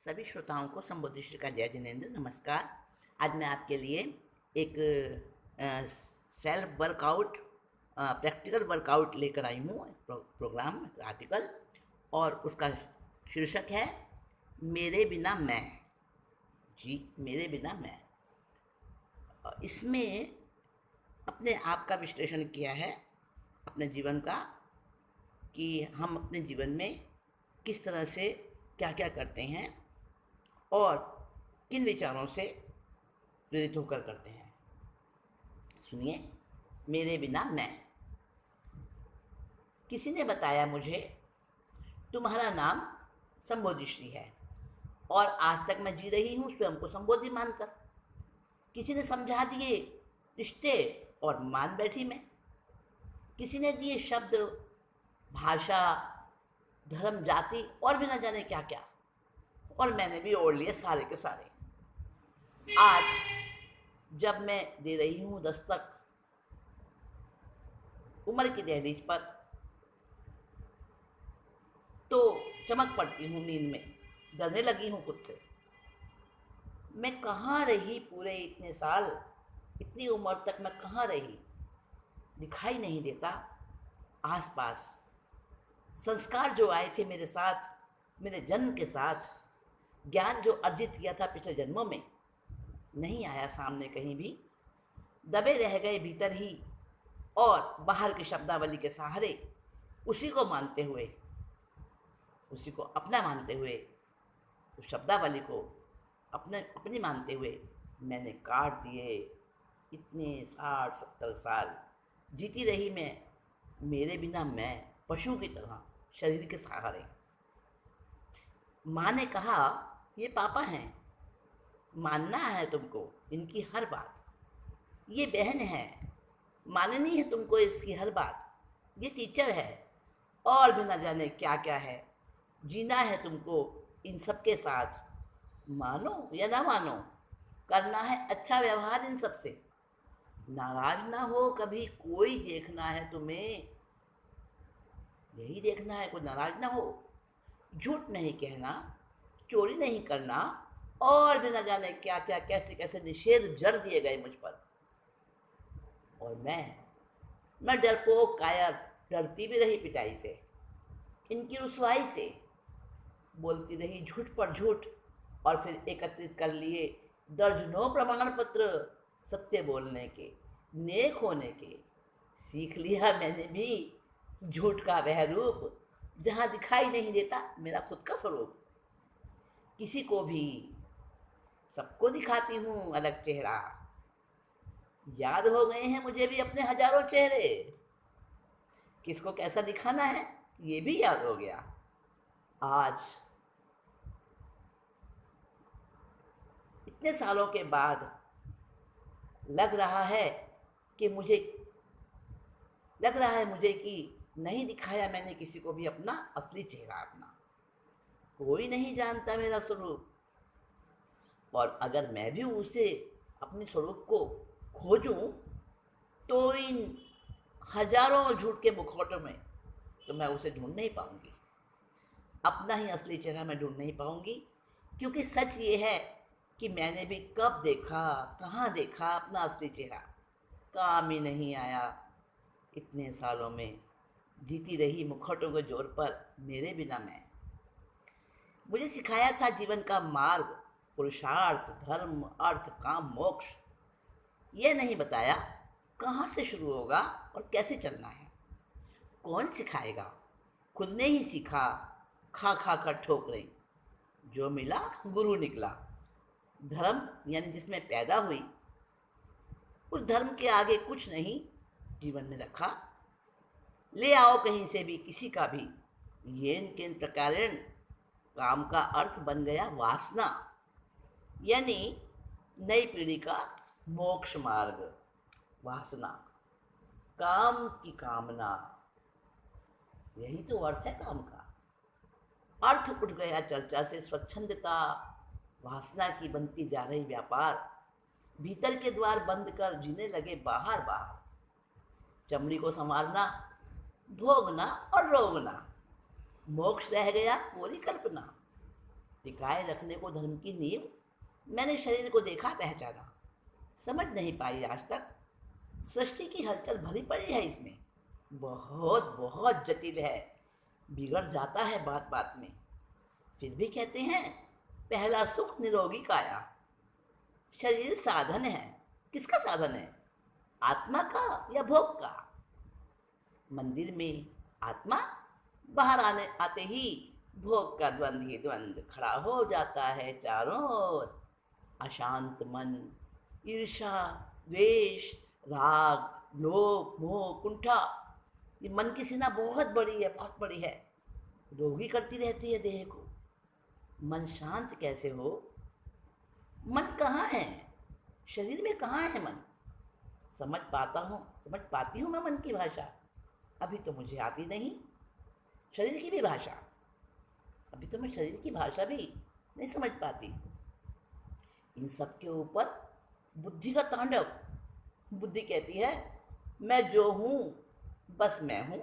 सभी श्रोताओं को संबोधि श्री का जय जिनेन्द्र नमस्कार। आज मैं आपके लिए एक सेल्फ वर्कआउट प्रैक्टिकल वर्कआउट लेकर आई हूँ, प्रोग्राम आर्टिकल, और उसका शीर्षक है मेरे बिना मैं। जी, मेरे बिना मैं। इसमें अपने आप का विश्लेषण किया है, अपने जीवन का, कि हम अपने जीवन में किस तरह से क्या क्या करते हैं और किन विचारों से प्रेरित होकर करते हैं। सुनिए, मेरे बिना मैं। किसी ने बताया मुझे तुम्हारा नाम संबोधिश्री है और आज तक मैं जी रही हूँ स्वयं को संबोधि मानकर। किसी ने समझा दिए रिश्ते और मान बैठी मैं। किसी ने दिए शब्द, भाषा, धर्म, जाति और भी न जाने क्या क्या, और मैंने भी ओढ़ लिए सारे के सारे। आज जब मैं दे रही हूँ दस्तक उम्र की दहलीज पर, तो चमक पड़ती हूँ नींद में, डरने लगी हूँ खुद से। मैं कहाँ रही पूरे इतने साल, इतनी उम्र तक मैं कहाँ रही? दिखाई नहीं देता आसपास। संस्कार जो आए थे मेरे साथ, मेरे जन्म के साथ, ज्ञान जो अर्जित किया था पिछले जन्मों में, नहीं आया सामने कहीं भी। दबे रह गए भीतर ही, और बाहर की शब्दावली के सहारे उसी को मानते हुए, उसी को अपना मानते हुए, उस शब्दावली को अपनी मानते हुए मैंने काट दिए इतने 60-70 साल। जीती रही मैं मेरे बिना मैं, पशु की तरह शरीर के सहारे। माँ ने कहा ये पापा हैं, मानना है तुमको इनकी हर बात। ये बहन है, माननी है तुमको इसकी हर बात। ये टीचर है, और भी न जाने क्या क्या है। जीना है तुमको इन सब के साथ। मानो या ना मानो, करना है अच्छा व्यवहार इन सब से। नाराज ना हो कभी कोई, देखना है तुम्हें, यही देखना है, कोई नाराज ना हो। झूठ नहीं कहना, चोरी नहीं करना, और भी न जाने क्या क्या कैसे कैसे निषेध जड़ दिए गए मुझ पर। और मैं डरपोक कायर, डरती भी रही पिटाई से, इनकी रुसवाई से। बोलती रही झूठ पर झूठ, और फिर एकत्रित कर लिए दर्जनों प्रमाण पत्र सत्य बोलने के, नेक होने के। सीख लिया मैंने भी झूठ का वह रूप, जहाँ दिखाई नहीं देता मेरा खुद का स्वरूप। किसी को भी, सबको दिखाती हूँ अलग चेहरा। याद हो गए हैं मुझे भी अपने हजारों चेहरे। किसको कैसा दिखाना है ये भी याद हो गया। आज इतने सालों के बाद लग रहा है मुझे कि नहीं दिखाया मैंने किसी को भी अपना असली चेहरा अपना। कोई नहीं जानता मेरा स्वरूप, और अगर मैं भी उसे अपने स्वरूप को खोजूं, तो इन हजारों झूठ के मुखौटों में तो मैं उसे ढूंढ नहीं पाऊंगी। अपना ही असली चेहरा मैं ढूंढ नहीं पाऊंगी, क्योंकि सच ये है कि मैंने भी कब देखा, कहाँ देखा अपना असली चेहरा। काम ही नहीं आया इतने सालों में, जीती रही मुखौटों के जोर पर मेरे बिना मैं। मुझे सिखाया था जीवन का मार्ग, पुरुषार्थ, धर्म, अर्थ, काम, मोक्ष। यह नहीं बताया कहाँ से शुरू होगा और कैसे चलना है। कौन सिखाएगा? खुद ने ही सीखा, खा खा कर ठोकरें। जो मिला गुरु निकला। धर्म यानी जिसमें पैदा हुई, उस धर्म के आगे कुछ नहीं जीवन में रखा। ले आओ कहीं से भी किसी का भी, येन केन प्रकारेण काम का अर्थ बन गया वासना, यानी नई पीढ़ी का मोक्ष मार्ग। वासना, काम की कामना, यही तो अर्थ है काम का। अर्थ उठ गया चर्चा से स्वच्छंदता, वासना की बनती जा रही व्यापार। भीतर के द्वार बंद कर जीने लगे बाहर बाहर। चमड़ी को संवारना, भोगना और रोगना, मोक्ष रह गया पूरी कल्पना। टिकाए रखने को धर्म की नींव मैंने शरीर को देखा, पहचाना, समझ नहीं पाई आज तक। सृष्टि की हलचल भरी पड़ी है इसमें, बहुत बहुत जटिल है, बिगड़ जाता है बात बात में। फिर भी कहते हैं पहला सुख निरोगी काया। शरीर साधन है, किसका साधन है? आत्मा का या भोग का? मंदिर में आत्मा, बाहर आने आते ही भोग का द्वंद्व ही द्वंद्व खड़ा हो जाता है चारों ओर। अशांत मन, ईर्षा, द्वेष, राग, लोभ, मोह, कुंठा, ये मन की सीना बहुत बड़ी है, बहुत बड़ी है, रोगी करती रहती है देह को। मन शांत कैसे हो? मन कहाँ है? शरीर में कहाँ है मन? समझ पाती हूँ मैं मन की भाषा, अभी तो मुझे आती नहीं। शरीर की भी भाषा, अभी तो मैं शरीर की भाषा भी नहीं समझ पाती। इन सब के ऊपर बुद्धि का तांडव। बुद्धि कहती है मैं जो हूँ बस मैं हूँ,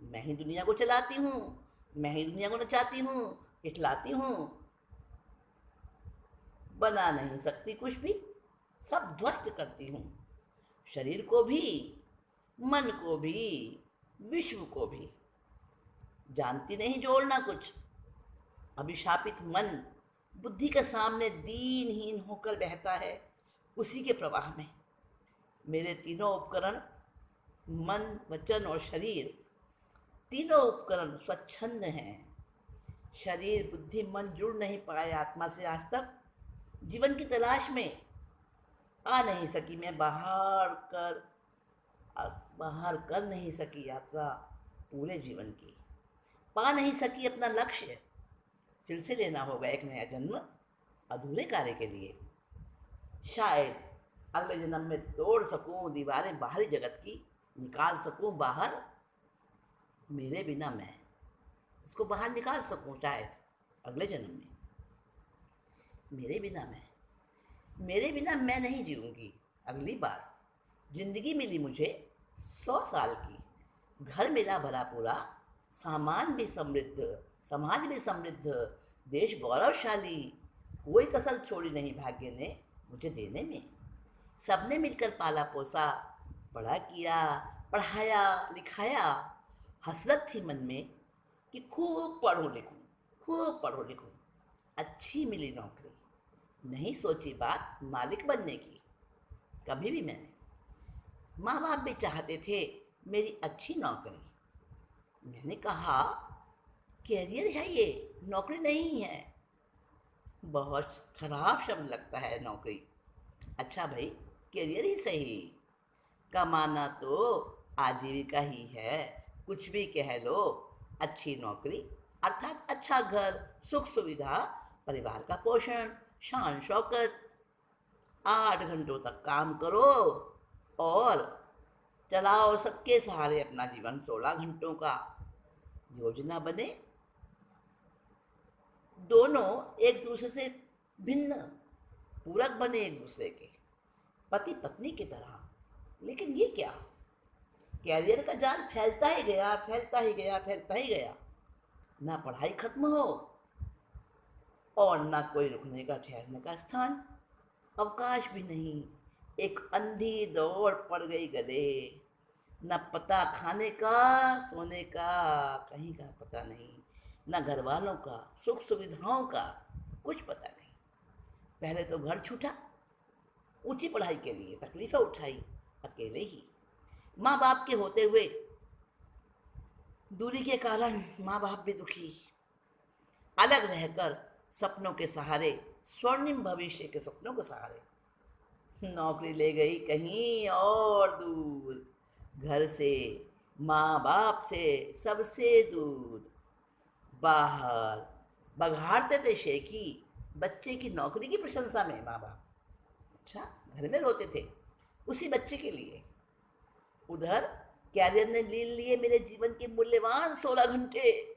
मैं ही दुनिया को चलाती हूँ, मैं ही दुनिया को नचाती हूँ, इठलाती हूँ, बना नहीं सकती कुछ भी, सब ध्वस्त करती हूँ। शरीर को भी, मन को भी, विश्व को भी जानती नहीं जोड़ना कुछ। अभिशापित मन बुद्धि के सामने दीनहीन होकर बहता है उसी के प्रवाह में। मेरे तीनों उपकरण, मन, वचन और शरीर, तीनों उपकरण स्वच्छंद हैं। शरीर, बुद्धि, मन जुड़ नहीं पाए आत्मा से आज तक। जीवन की तलाश में आ नहीं सकी मैं, बाहर कर नहीं सकी यात्रा पूरे जीवन की, पा नहीं सकी अपना लक्ष्य। फिर से लेना होगा एक नया जन्म अधूरे कार्य के लिए। शायद अगले जन्म में तोड़ सकूं दीवारें बाहरी जगत की, निकाल सकूं बाहर मेरे बिना मैं, उसको बाहर निकाल सकूं शायद अगले जन्म में। मेरे बिना मैं नहीं जीऊंगी अगली बार। जिंदगी मिली मुझे 100 साल की, घर मिला भरा पूरा, सामान भी समृद्ध, समाज भी समृद्ध, देश गौरवशाली, कोई कसर छोड़ी नहीं भाग्य ने मुझे देने में। सबने मिलकर पाला पोसा, बड़ा किया, पढ़ाया लिखाया। हसरत थी मन में कि खूब पढ़ूं लिखूं। अच्छी मिली नौकरी, नहीं सोची बात मालिक बनने की कभी भी मैंने। माँ बाप भी चाहते थे मेरी अच्छी नौकरी। मैंने कहा कैरियर है ये, नौकरी नहीं है। बहुत खराब शब्द लगता है नौकरी। अच्छा भाई, कैरियर ही सही, कमाना तो आजीविका ही है, कुछ भी कह लो। अच्छी नौकरी अर्थात अच्छा घर, सुख सुविधा, परिवार का पोषण, शान शौकत। 8 घंटों तक काम करो और चलाओ सबके सहारे अपना जीवन 16 घंटों का। योजना बने, दोनों एक दूसरे से भिन्न, पूरक बने एक दूसरे के, पति पत्नी की तरह। लेकिन ये क्या, कैरियर का जाल फैलता ही गया, ना पढ़ाई खत्म हो और ना कोई रुकने का, ठहरने का स्थान, अवकाश भी नहीं। एक अंधी दौड़ पड़ गई गले, न पता खाने का, सोने का, कहीं का पता नहीं, न घर वालों का, सुख सुविधाओं का कुछ पता नहीं। पहले तो घर छूटा, ऊंची पढ़ाई के लिए तकलीफें उठाई अकेले ही। माँ बाप के होते हुए दूरी के कारण माँ बाप भी दुखी, अलग रहकर सपनों के सहारे, स्वर्णिम भविष्य के सपनों के सहारे। नौकरी ले गई कहीं और दूर, घर से, माँ बाप से, सबसे दूर। बाहर बघाड़ते थे शेखी बच्चे की नौकरी की प्रशंसा में माँ बाप। अच्छा, घर में रोते थे उसी बच्चे के लिए। उधर कैरियर ने ले लिए मेरे जीवन के मूल्यवान 16 घंटे,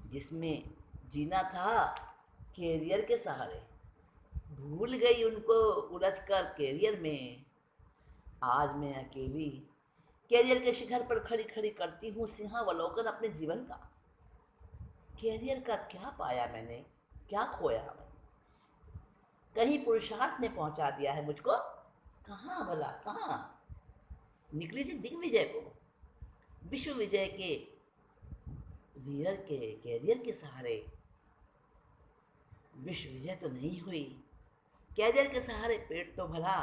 जिसमें जीना था कैरियर के सहारे। भूल गई उनको उलझकर कैरियर में। आज मैं अकेली कैरियर के शिखर पर खड़ी खड़ी करती हूँ सिंहावलोकन अपने जीवन का। कैरियर का क्या पाया मैंने, क्या खोया मैंने? कहीं पुरुषार्थ ने पहुंचा दिया है मुझको, कहाँ भला, कहाँ? निकली थी दिग्विजय को, विश्व विजय के रियर के कैरियर के सहारे। विश्व विजय तो नहीं हुई, कैरियर के सहारे पेट तो भला,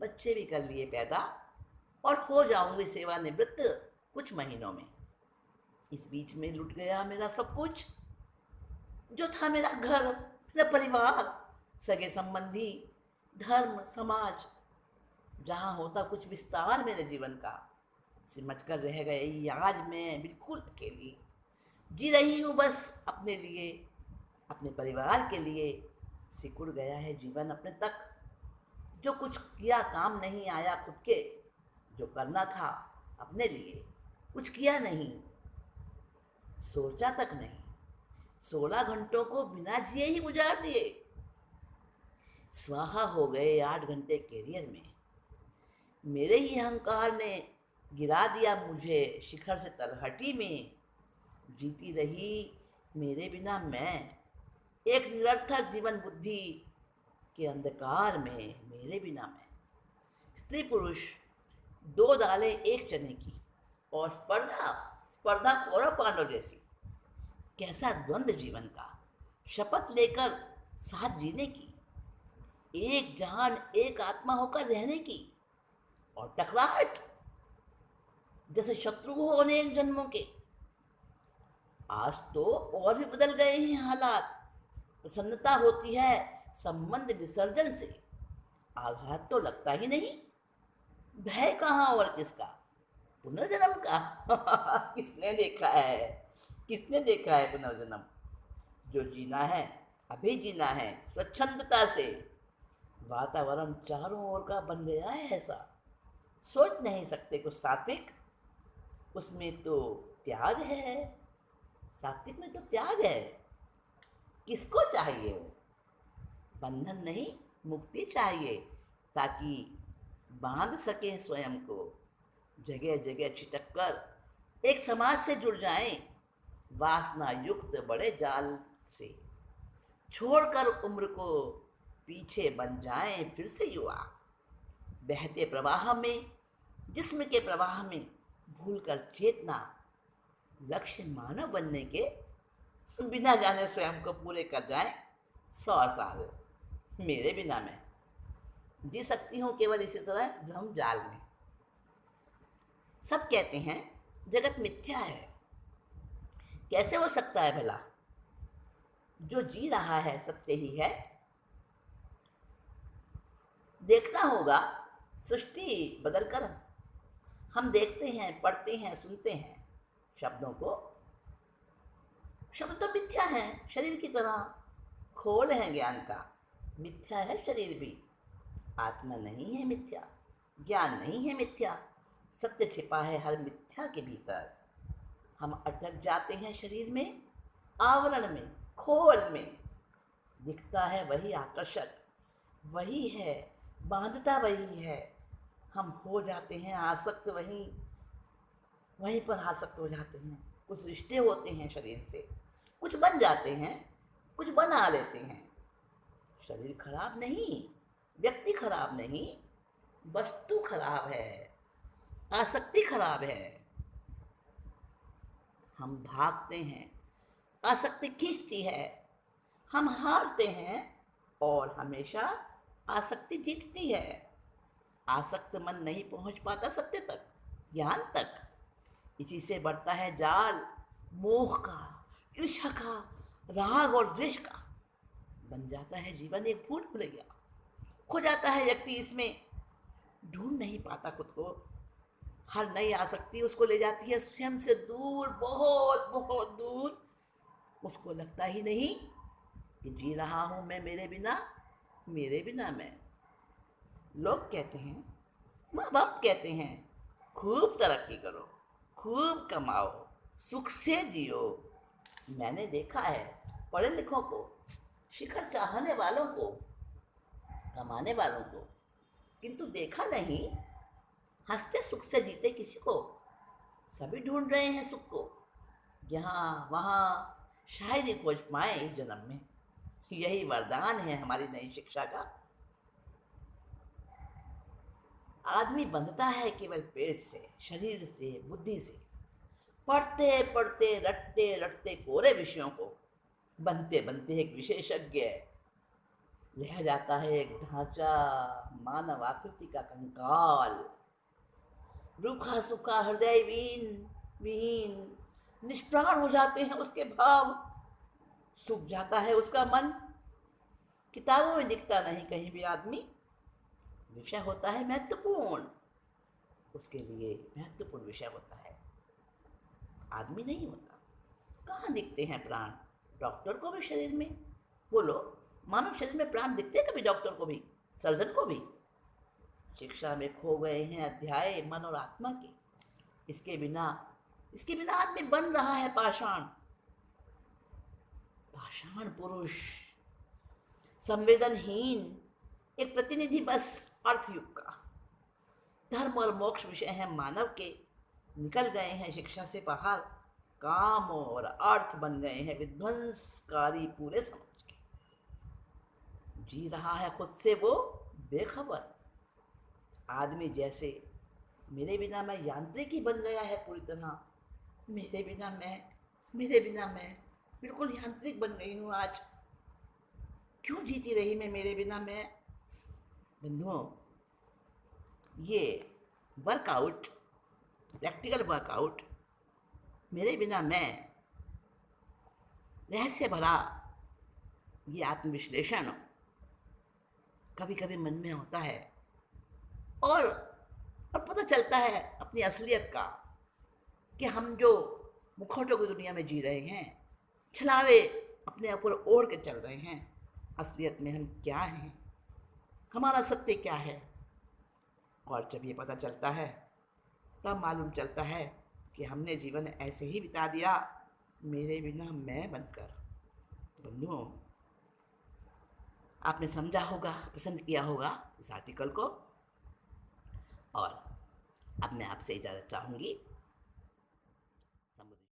बच्चे भी कर लिए पैदा, और हो जाऊंगी सेवानिवृत्त कुछ महीनों में। इस बीच में लुट गया मेरा सब कुछ, जो था मेरा घर, मेरा परिवार, सगे संबंधी, धर्म, समाज। जहाँ होता कुछ विस्तार मेरे जीवन का, सिमट कर रह गई आज मैं बिल्कुल अकेली। जी रही हूँ बस अपने लिए, अपने परिवार के लिए। सिकुड़ गया है जीवन अपने तक, जो कुछ किया काम नहीं आया खुद के, जो करना था अपने लिए कुछ किया नहीं, सोचा तक नहीं। 16 घंटों को बिना जिए ही गुजार दिए, स्वाहा हो गए 8 घंटे कैरियर में। मेरे ही अहंकार ने गिरा दिया मुझे शिखर से तलहटी में। जीती रही मेरे बिना मैं, एक निरर्थक जीवन बुद्धि के अंधकार में मेरे बिना मैं। स्त्री पुरुष 2 दालें एक चने की, और स्पर्धा स्पर्धा कौरव पांडव जैसी। कैसा द्वंद्व जीवन का, शपथ लेकर साथ जीने की, एक जान एक आत्मा होकर रहने की, और टकराहट जैसे शत्रु हो अनेक जन्मों के। आज तो और भी बदल गए हैं हालात। प्रसन्नता होती है संबंध विसर्जन से, आघात तो लगता ही नहीं। भय कहाँ और किसका, पुनर्जन्म का? किसने देखा है, किसने देखा है पुनर्जन्म? जो जीना है अभी जीना है स्वच्छंदता से। वातावरण चारों ओर का बन गया है ऐसा, सोच नहीं सकते कुछ सात्विक। उसमें तो त्याग है, सात्विक में तो त्याग है। किसको चाहिए वो? बंधन नहीं, मुक्ति चाहिए, ताकि बांध सके स्वयं को। जगह जगह छिटक कर एक समाज से जुड़ जाएं, वासना युक्त बड़े जाल से। छोड़कर उम्र को पीछे बन जाएं फिर से युवा। बहते प्रवाह में, जिस्म के प्रवाह में भूलकर चेतना, लक्ष्य मानव बनने के, बिना जाने स्वयं को पूरे कर जाएं 100 साल मेरे बिना मैं। जी सकती हूँ केवल इसी तरह भ्रम जाल में। सब कहते हैं जगत मिथ्या है, कैसे हो सकता है भला? जो जी रहा है सत्य ही है। देखना होगा सृष्टि बदलकर। हम देखते हैं, पढ़ते हैं, सुनते हैं शब्दों को। शब्द तो मिथ्या हैं, शरीर की तरह खोल है ज्ञान का। मिथ्या है शरीर भी, आत्मा नहीं है मिथ्या, ज्ञान नहीं है मिथ्या। सत्य छिपा है हर मिथ्या के भीतर। हम अटक जाते हैं शरीर में, आवरण में, खोल में। दिखता है वही आकर्षक, वही है बांधता, वही है। हम हो जाते हैं आसक्त, वहीं पर आसक्त हो जाते हैं। कुछ रिश्ते होते हैं शरीर से, कुछ बन जाते हैं, कुछ बना लेते हैं। शरीर खराब नहीं, व्यक्ति खराब नहीं, वस्तु खराब है, आसक्ति खराब है। हम भागते हैं, आसक्ति खींचती है। हम हारते हैं और हमेशा आसक्ति जीतती है। आसक्त मन नहीं पहुंच पाता सत्य तक, ज्ञान तक। इसी से बढ़ता है जाल मोह का, ईर्ष्या का, राग और द्वेष का। बन जाता है जीवन एक भूल भुलैया। खो जाता है व्यक्ति इसमें, ढूंढ नहीं पाता खुद को। हर नई आसक्ति उसको ले जाती है स्वयं से दूर, बहुत बहुत दूर। उसको लगता ही नहीं कि जी रहा हूं मैं मेरे बिना, मेरे बिना मैं। लोग कहते हैं, माँ बाप कहते हैं, खूब तरक्की करो, खूब कमाओ, सुख से जियो। मैंने देखा है पढ़े लिखों को, शिखर चाहने वालों को, कमाने वालों को, किंतु देखा नहीं हंसते सुख से जीते किसी को। सभी ढूंढ रहे हैं सुख को, यहाँ वहाँ, शायद ही खोज पाए इस जन्म में। यही वरदान है हमारी नई शिक्षा का। आदमी बंधता है केवल पेट से, शरीर से, बुद्धि से। पढ़ते पढ़ते, रटते रटते कोरे विषयों को, बनते बनते एक विशेषज्ञ रह जाता है एक ढांचा, मानव आकृति का कंकाल। रूखा सूखा हृदय विहीन निष्प्राण हो जाते हैं उसके भाव, सूख जाता है उसका मन। किताबों में दिखता नहीं कहीं भी आदमी, विषय होता है महत्वपूर्ण, उसके लिए महत्वपूर्ण विषय होता है, आदमी नहीं होता। कहाँ दिखते हैं प्राण? डॉक्टर को भी शरीर में, बोलो, मानव शरीर में प्राण दिखते हैं कभी डॉक्टर को भी, सर्जन को भी? शिक्षा में खो गए हैं अध्याय मन और आत्मा के। इसके बिना आदमी बन रहा है पाषाण, पाषाण पुरुष, संवेदनहीन, एक प्रतिनिधि बस अर्थ युग का। धर्म और मोक्ष विषय है मानव के, निकल गए हैं शिक्षा से बाहर, काम और अर्थ बन गए हैं विध्वंसकारी पूरे समाज के। जी रहा है खुद से वो बेखबर, आदमी जैसे मेरे बिना मैं यांत्रिक ही बन गया है पूरी तरह। मेरे बिना मैं बिल्कुल यांत्रिक बन गई हूँ आज। क्यों जीती रही मैं मेरे बिना मैं? बंधुओं, ये वर्कआउट, प्रैक्टिकल वर्कआउट, मेरे बिना मैं, रहस्य भरा ये आत्मविश्लेषण कभी कभी मन में होता है, और पता चलता है अपनी असलियत का, कि हम जो मुखौटों की दुनिया में जी रहे हैं, छलावे अपने ऊपर ओढ़ के चल रहे हैं, असलियत में हम क्या हैं, हमारा सत्य क्या है। और जब ये पता चलता है तब मालूम चलता है कि हमने जीवन ऐसे ही बिता दिया मेरे बिना मैं बनकर। बंधुओं, आपने समझा होगा, पसंद किया होगा इस आर्टिकल को, और अब मैं आपसे इजाज़त चाहूँगी।